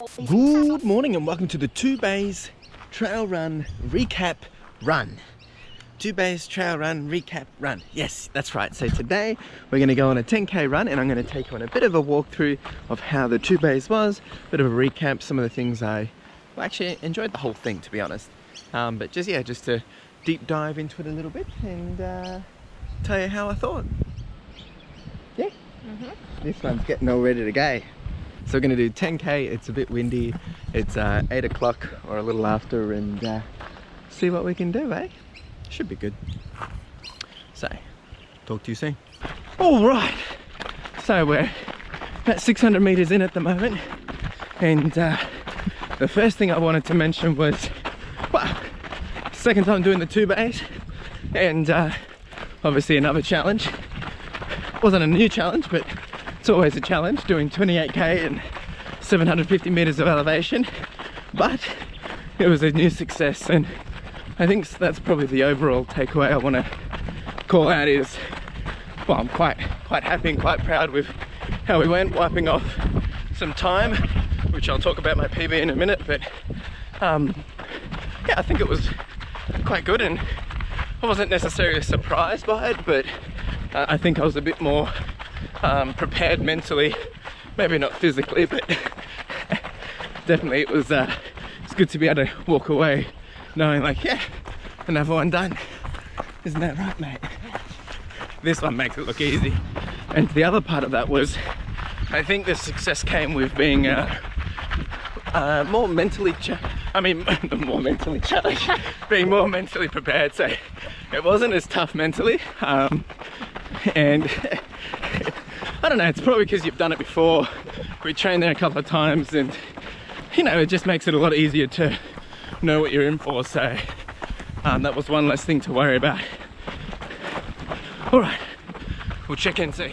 Good morning and welcome to the 2 Bays Trail Run Recap Run. 2 Bays Trail Run Recap Run. Yes, that's right. So today we're going to go on a 10k run and I'm going to take you on a bit of a walkthrough of how the 2 Bays was, a bit of a recap, some of the things I actually enjoyed the whole thing, to be honest. But just to deep dive into it a little bit and tell you how I thought. Yeah? This one's getting all ready to go. So we're going to do 10k, it's a bit windy, it's 8 o'clock or a little after, and see what we can do, eh? Should be good. So, talk to you soon. Alright, so we're about 600 meters in at the moment, and the first thing I wanted to mention was, well, second time doing the 2 Bays, and obviously another challenge. Wasn't a new challenge, but it's always a challenge doing 28k and 750 meters of elevation, but it was a new success, and I think that's probably the overall takeaway I want to call out is, well, I'm quite happy and quite proud with how we went, wiping off some time, which I'll talk about my PB in a minute, but yeah, I think it was quite good, and I wasn't necessarily surprised by it, but I think I was a bit more prepared mentally, maybe not physically, but definitely it was it's good to be able to walk away knowing like, yeah, another one done. Isn't that right, mate? This one makes it look easy. And the other part of that was, I think the success came with being more mentally more mentally challenged, being more mentally prepared. So it wasn't as tough mentally, and I don't know, it's probably because you've done it before. We trained there a couple of times, and you know, it just makes it a lot easier to know what you're in for. So that was one less thing to worry about. All right, we'll check in soon.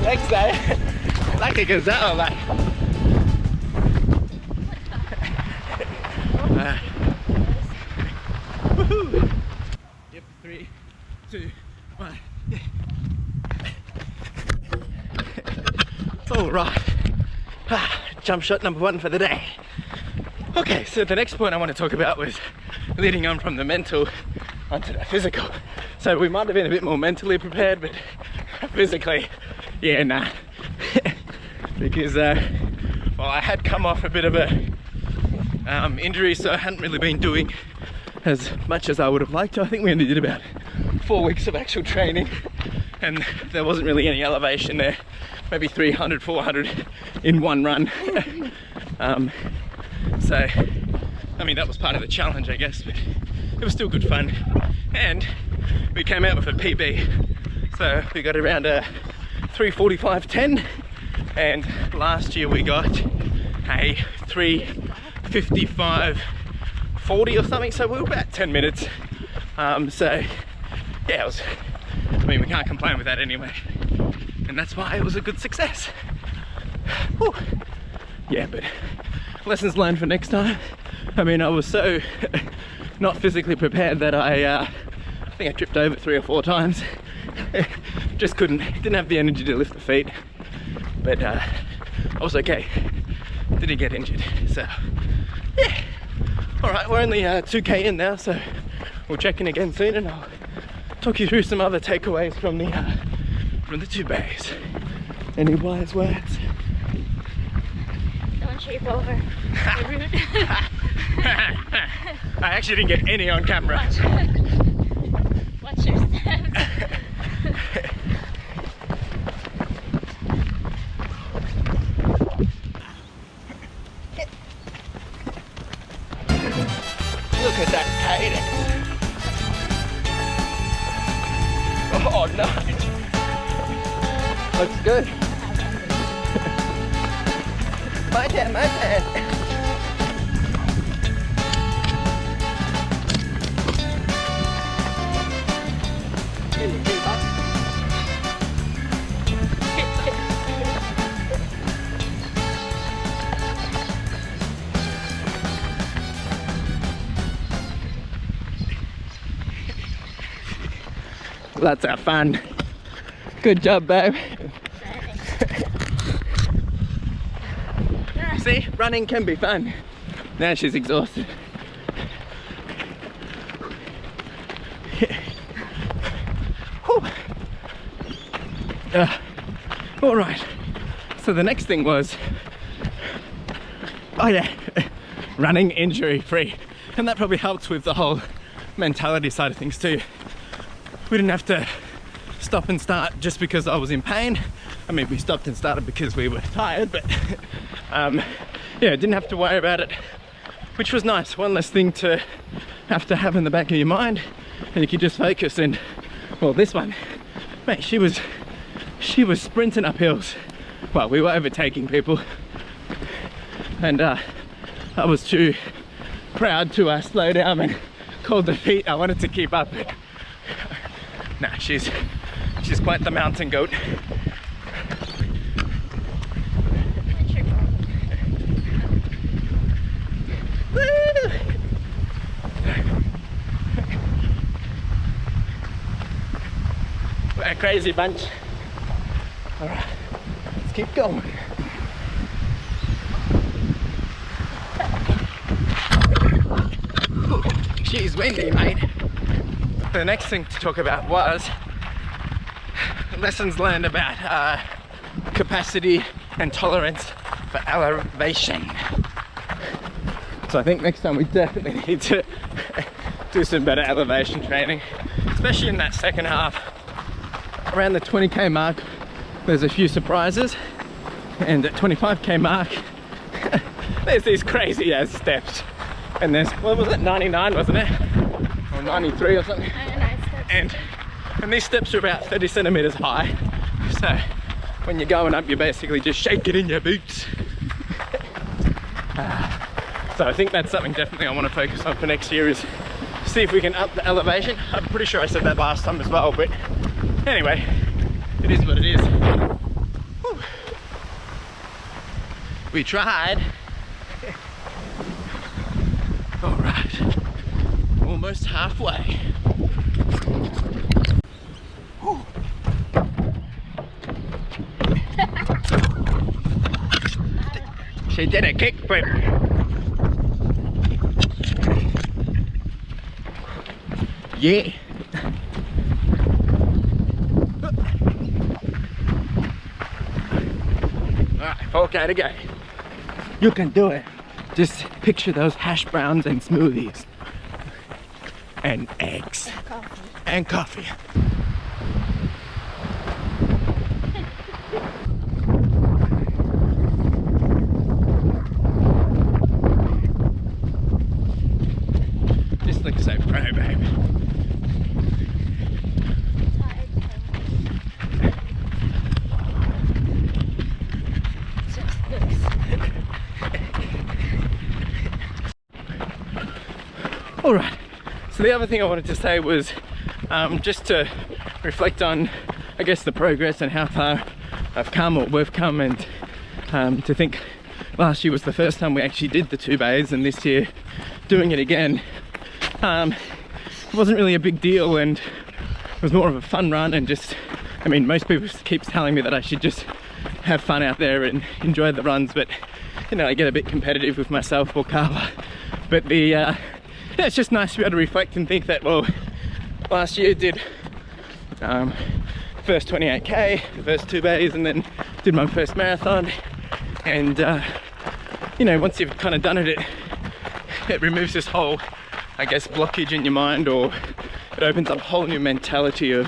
Legs there, like a gazelle, like. Woohoo! Yep, 3, 2, 1. All right, jump shot number 1 for the day. Okay, so the next point I want to talk about was leading on from the mental onto the physical. So we might have been a bit more mentally prepared, but physically, yeah, nah. Because, well, I had come off a bit of a injury, so I hadn't really been doing as much as I would have liked to. I think we only did about 4 weeks of actual training, and there wasn't really any elevation there. Maybe 300, 400 in one run. So, I mean, that was part of the challenge, I guess, but it was still good fun. And we came out with a PB. So we got around a 3:45.10, and last year we got a 3:55.40 or something, so we were about 10 minutes. So yeah, I mean, we can't complain with that anyway, and that's why it was a good success. Whew. Yeah, but lessons learned for next time. I mean, I was so not physically prepared that I think I tripped over 3 or 4 times. Just didn't have the energy to lift the feet, but I was okay, didn't get injured, so yeah. All right, we're only 2k in now, so we'll check in again soon, and I'll talk you through some other takeaways from the 2 Bays. Any wise words? Don't shape over. You're rude. I actually didn't get any on camera. Watch your steps. Look at that cadence. Oh no. Looks good. My turn. Lots of fun. Good job, babe. See, running can be fun. Now she's exhausted. All right, so the next thing was, oh yeah, running injury free. And that probably helps with the whole mentality side of things too. We didn't have to stop and start just because I was in pain. I mean, we stopped and started because we were tired, but yeah, didn't have to worry about it, which was nice. One less thing to have in the back of your mind, and you could just focus. And well, this one, mate, she was sprinting up hills. Well, we were overtaking people, and I was too proud to slow down and cold defeat. I wanted to keep up. Nah, she's quite the mountain goat. We're a crazy bunch. All right, let's keep going. She's windy, mate. The next thing to talk about was lessons learned about capacity and tolerance for elevation. So I think next time we definitely need to do some better elevation training, especially in that second half. Around the 20k mark, there's a few surprises, and at 25k mark, there's these crazy ass steps. And there's, what was it, 99, wasn't it? Or 93 or something. And these steps are about 30 centimeters high. So when you're going up, you basically just shake it in your boots. So I think that's something definitely I want to focus on for next year, is see if we can up the elevation. I'm pretty sure I said that last time as well, but anyway, it is what it is. Whew. We tried. All right, almost halfway. Whew. She did a kickflip. Yeah. Alright, 4K to go. You can do it. Just picture those hash browns and smoothies. And eggs. And coffee. This looks so pro, babe. All right, so the other thing I wanted to say was just to reflect on, I guess, the progress and how far I've come, or we've come, and to think last year was the first time we actually did the 2 bays, and this year doing it again, it wasn't really a big deal, and it was more of a fun run. And just, I mean, most people keep telling me that I should just have fun out there and enjoy the runs, but you know, I get a bit competitive with myself or Carla. But the yeah, it's just nice to be able to reflect and think that, well, last year did first 28k, the first 2 bays, and then did my first marathon. And you know, once you've kind of done it, it removes this whole, I guess, blockage in your mind, or it opens up a whole new mentality of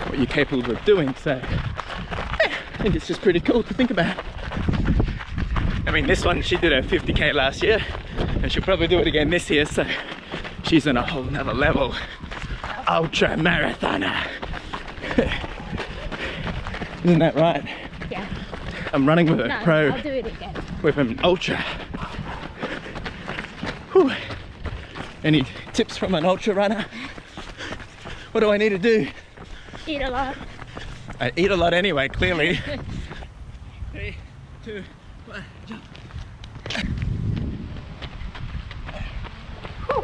what you're capable of doing. So yeah, I think it's just pretty cool to think about. I mean, this one, she did her 50k last year, and she'll probably do it again this year, so she's on a whole nother level. Ultra marathoner. Isn't that right? Yeah. I'm running with a pro. I'll do it again. With an ultra. Whew. Any tips from an ultra runner? What do I need to do? Eat a lot. I eat a lot anyway, clearly. 3, 2, 1, jump. Whew.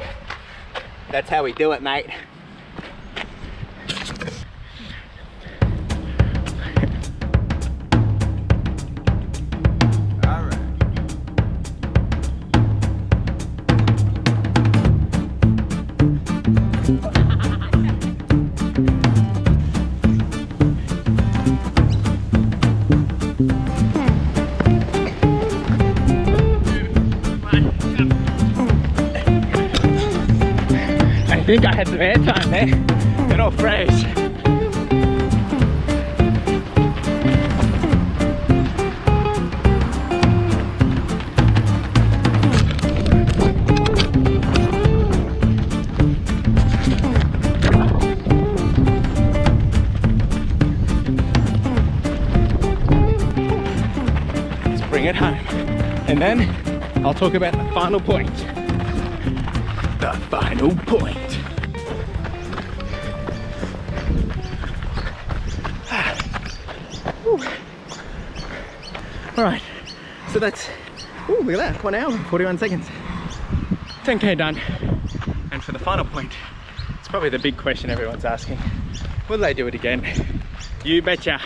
That's how we do it, mate. think I had some air time there. It all froze. Bring it home, and then I'll talk about the final point. The final point. All right, so that's, ooh, look at that, 1 hour, 41 seconds. 10K done. And for the final point, it's probably the big question everyone's asking. Will they do it again? You betcha.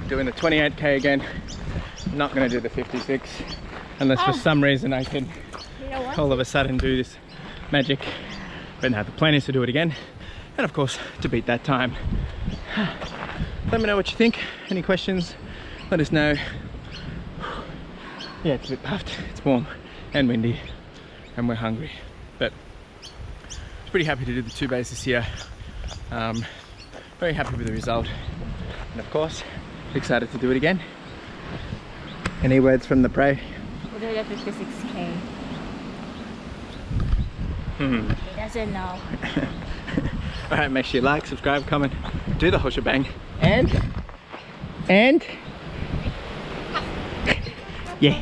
Doing the 28K again. Not going to do the 56 unless for some reason I can all of a sudden do this magic. But no, the plan is to do it again, and of course to beat that time. Let me know what you think. Any questions, let us know. Yeah, it's a bit puffed, it's warm and windy, and we're hungry, but pretty happy to do the 2 bays this year. Very happy with the result, and of course excited to do it again. Any words from the pro? We'll do the 56K. He doesn't know. Alright, make sure you like, subscribe, comment, do the whole shebang, and yeah.